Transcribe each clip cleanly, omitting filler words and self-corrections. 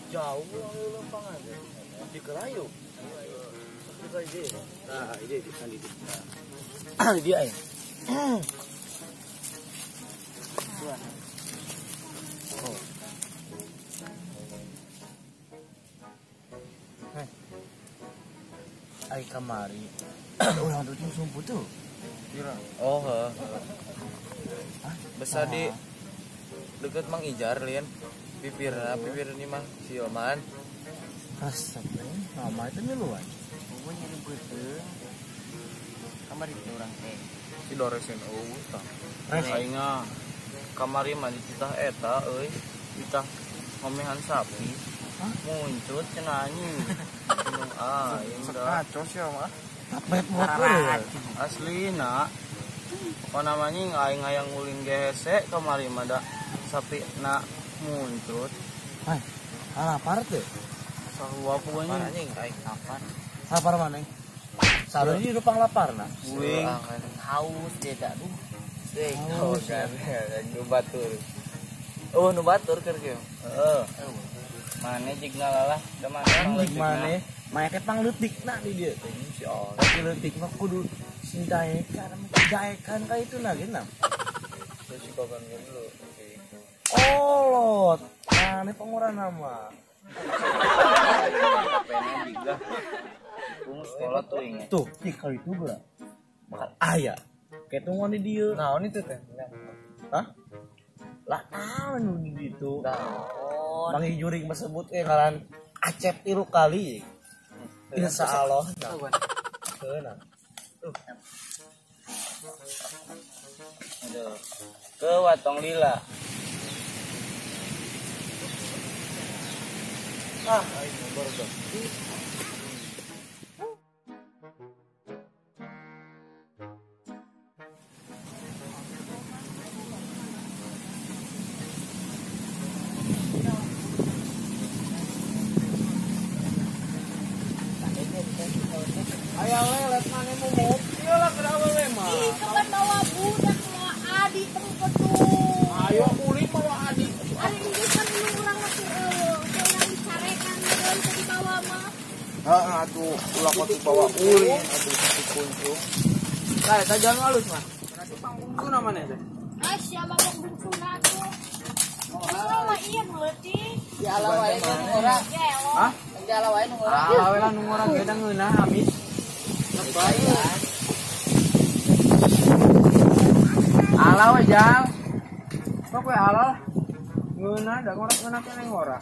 Jauh lempang aja. Di Kerayu. Kita ide. Nah, ide kan di. Dia ya. Oh. Ai kamari. Orang tuh sumpah tuh. Oh, heeh. Besar di deket Mang Ijar lian. Pipir ini Mang Sioman. Astaga, nama itu nyeluan. Pokoknya nyebut tuh. Kamari itu orang teh. Si Doresen tah. Res Aingna kamari mah dititah eta euy. Ditah ngomehan sapi. Hah? Muncul cenanyi. Gunung aing da. Kacau sih mah. Tapet motor. Aslina. Apa namanya aing hayang ngulin gehese kamari mah da sapi na muncul. Hai. Lapar tuh. Sarua pokoknya Anjing aing lapar. Lapar mana? Sarua di depan lapar nah. Wing Haus dia dah tuh. haus kan. Nu batur. Oh, nu batur keur kieu. Heeh. Mane jigna lalah da mana Anjing mana? Make pangleutikna di dia teh. Insyaallah. Tapi leutik mah kudu daekan ka itu na geuna. Terus kokan dulu. Oh, lot. Nah, ini pengurang nama. Pengen digah. Bungus sekolah tuh inget. Tuh, kalau itu gua. Makan ayah. Kayak tungguan di dia. Nah, ini tuh teh. Hah? Lah, anu di ditu. Tahun. Bang Juring sebut ngaran acep 3 kali. Insyaallah. Keunang. Aduh. Ke Watong Lila. Ayo nomor dong. Ayo lelet mana mau mobil lah kenapa lemah? Itu kan bawa budak bawa adik tempat tuh. Ayo kulit bawa adik. Adik itu kan lu orang masih orang dicarekan bisa dibawa mah. Atuh ulah kotu bawa ulin atuh kuncung. Lah eta jalan halus mah. Nanti panggung namanya teh. Ah siapa mau bungkuna tuh? Oh mah iya leutik. Ya ala wae kan ora. Hah? Ya Ala wae nu ora. Ala wae lah nu ora geuna ngeunah habis. Baik. Ala wae jal. Sok we ala. Ngeunah da ngora kene ngora.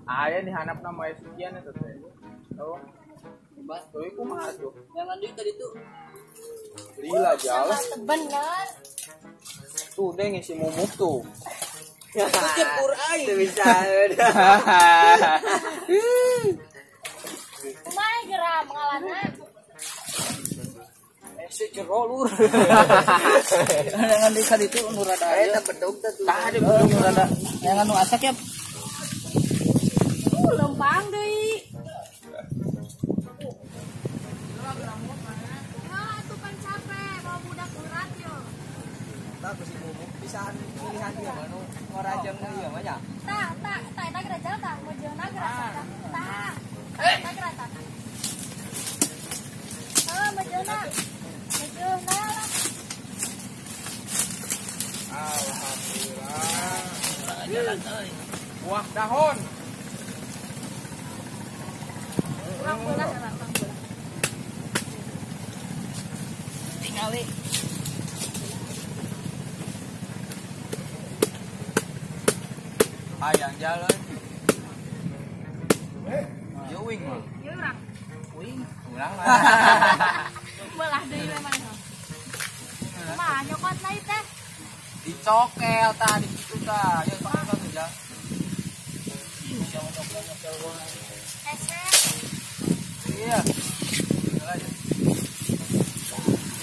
Aya di handap nama Sucian eta teh. Tahu? Bebas euy kumaha tuh? Jangan duit tadi tuh. Lila jal. Bener. Tuh deh ngisi mumuk tuh. Kucing Qur'an. Bisa. Kumaha geram ngalana? Si jero lur. Jangan duit tadi tuh nu rada aya bedog tuh. Tah ada bedog nu rada. Jangan nu asak ya. Lempang deui. Wah, itu kan capek bawa budak berat yo. Tah ku si mumuk pisahan pilihan dia mah nu ngorajeng ieu mah nya. Tak gerajal tak mau jeuna gerasa. Tak gerasa. Mau jeuna. Lah. Alhamdulillah. Jalan euy. Buah dahon. Kurang bola. Tingali. Ayang jalan. Yo wing mah. Ieu urang. Wing. Urang lah. Belah deui memang. Kumaha nyokot na ieu teh? Dicokel tah di situ tah. Dia pakai satu aja. Esek. Iya.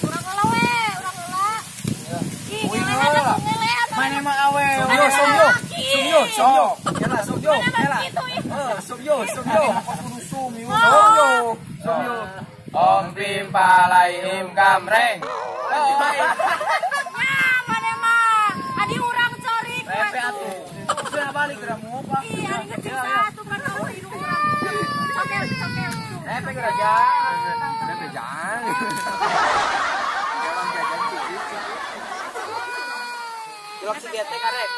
Urang heula we, urang heula. Ya. Ih, Wing ngelehan heula. aku ngelehan. Mana mah awe. Somyo. Somyo. Yalah somyo. Yalah. Gitu ih. Somyo. Apa kudu somyo? Somyo. Om Pim Palai Im Kamreng. mana mah. Adi urang corik. Pepe atuh. Sudah balik keramu apa? Iya, ini ngecek satu kan kau ini urang. Cokel. Pepe kerajaan. Pepe jangan. Orang jajan tipis. Cilok segete karek.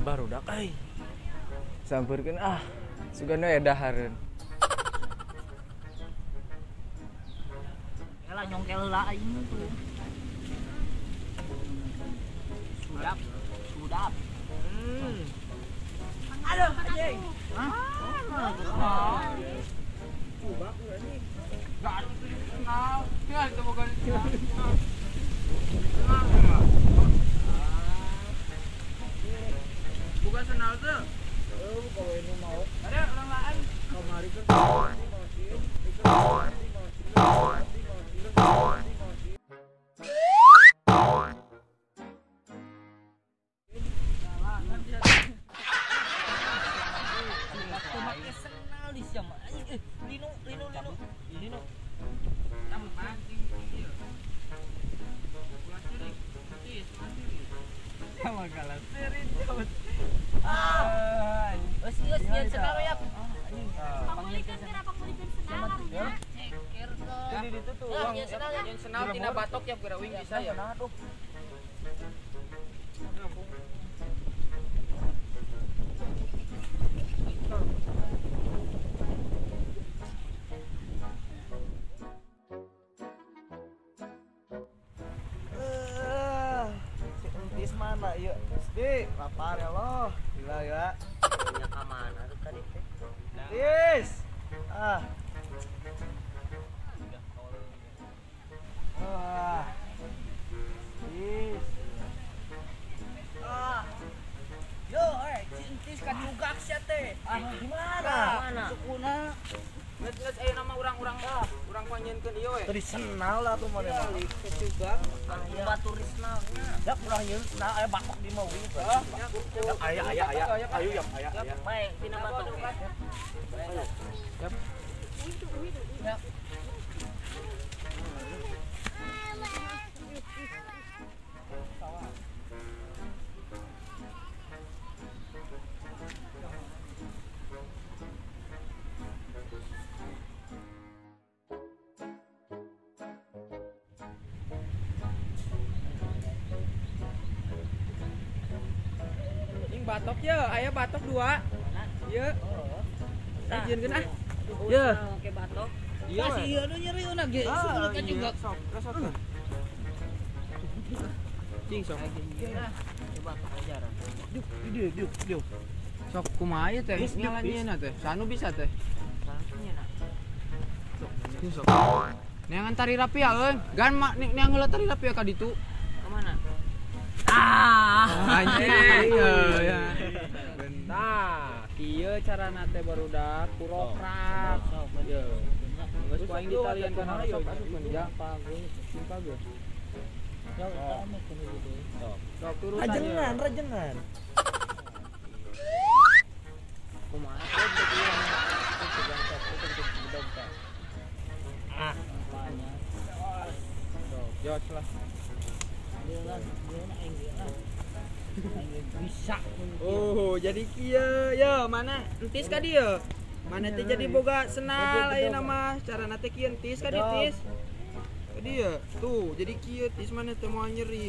Baru dak ai. Sampurkeun sugana edahareun. Yalah nyongkel lah aing tuh. Sudap. Aduh, anjing. Bukan senal tuh. Kalau ini mau Ada orang lain. kamari kan Pangulikeun kenapa pangulikeun senang ya? Ceker ke. Jadi itu tuh uang yang senal tina batok ya kira wing bisa ya. si entis mana ieu? Di, lapar ya lo. Gila ya. Nya ka mana tuh tadi teh? Tis. Tis. Yo, si entis kacugak sia teh. Gimana? Mana? Sukuna. Nges aya nama urang-urang urang panjenkeun ieu we. Tadi senal lah tuh mana. Kecugak. Batur risnalnya. Ya kurang nyeun nah aya bakok di mau ieu. Aya. Ayo yang aya. Baik, tina batur. Ing batok ya, aya batok 2. Ieu. Izin ah. Ya. Oke batok. Iya. Kasih ieu nu nyeriuna ge. Sudah kacugak. Sok, rasakeun. Cing sok. Coba ajaran. Diuk. Sok kumaha ieu teh? Ngalanjeunna teh. Sanu bisa teh. Sangsnya nak. Sok. Neangan tari rapi ya, euy. Gan neangan heula tari rapi ya ka ditu. Ke mana? Anjing. Ya. Nah, kieu carana teh barudak kurokrak. Ye. Geus ku aing ditalian kana sok asupkeun ya. Pageus. Ya, kami kene gitu. Sok turun Rajengan. Kumaha? Jos lah. Bisa. Oh, jadi kieu. Ya, mana? Entis ka dieu. Mana teh jadi boga senal aya nama carana teh kieu entis ka dieu tis. Ka dieu. Tuh, jadi kieu tis mana teh moal nyeri.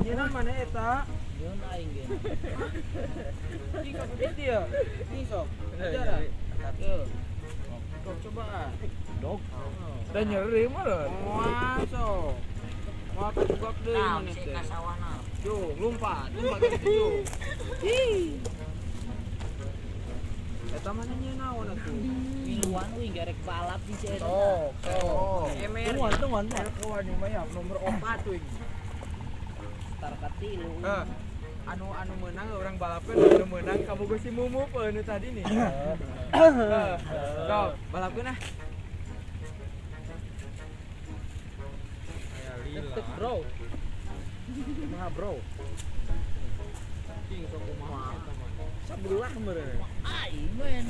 Anjeunna mana eta? Yeun aing ge. Cing ka dieu. Nih sok. Ajaran. Tuh. Sok coba. Dok. Dan nyeri mah. Wah, sok. Wah, kejugak deui Nah, mana si teh. kasawana. Yo, lompat ke situ. Hi. Eta mana nya naon atuh? Miluan wing gerek balap di si eta. Emer. Tungguan. Kawan ini mah ya nomor 4 tuh. Tar ka 3. Anu menang orang balapkeun anu menang kaboga si Mumu anu tadi nih. Sok, balapkeun ah. Aya lila. Bro. Kumaha bro? King sok kumaha eta mah. Sabelah meureun. Men.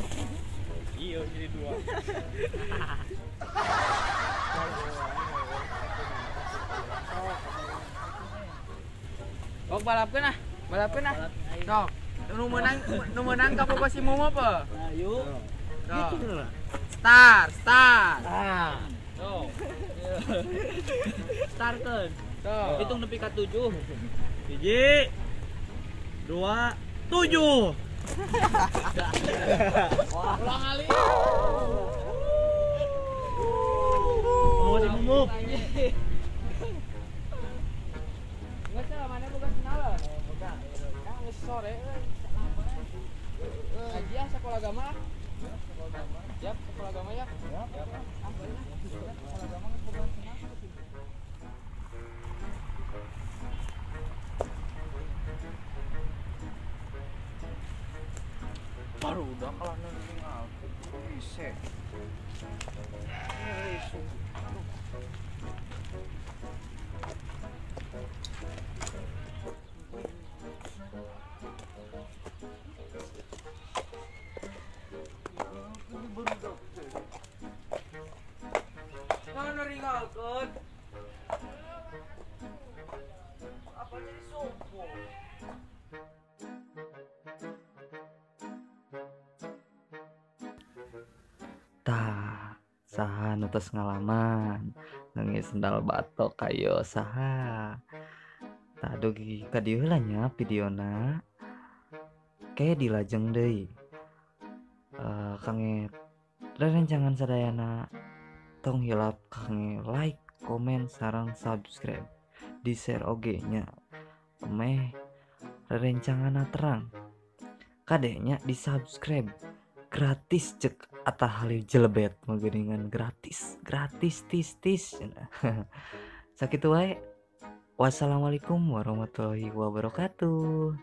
Iya jadi 2. Sok balapkeun ah. Balapkeun ah. Sok. Nu meunang kaboga si Momo apa? Ayo. Sok. Gitu lah. Start. Ah. Sok. Startkeun. Sok. Hitung nepi ka 7. 1 2 7. Ulang kali. Mau si Mumuk. Enggak salah mana boga senal. Kang geus sore euy. Aja sekolah agama. Siap sekolah agama ya. Siap. Sekolah agama geus boga senal. Baru udah kalah tinggal. Bisa. Nah, ringalkeun. Apa jadi sombong? Tah, saha nu tos ngalaman nangis sendal batok kayo saha. Tah dugi ka dieu heula nya videona. Kayak dilajeng deui. Kange rerencangan sadayana tong hilap kange like, komen, sareng subscribe. Di share oge nya. Meh rerencanganna terang. Kadenya di subscribe. Gratis cek atah halih jelebet mah geuningan gratis tis sakitu wae. Wassalamualaikum warahmatullahi wabarakatuh.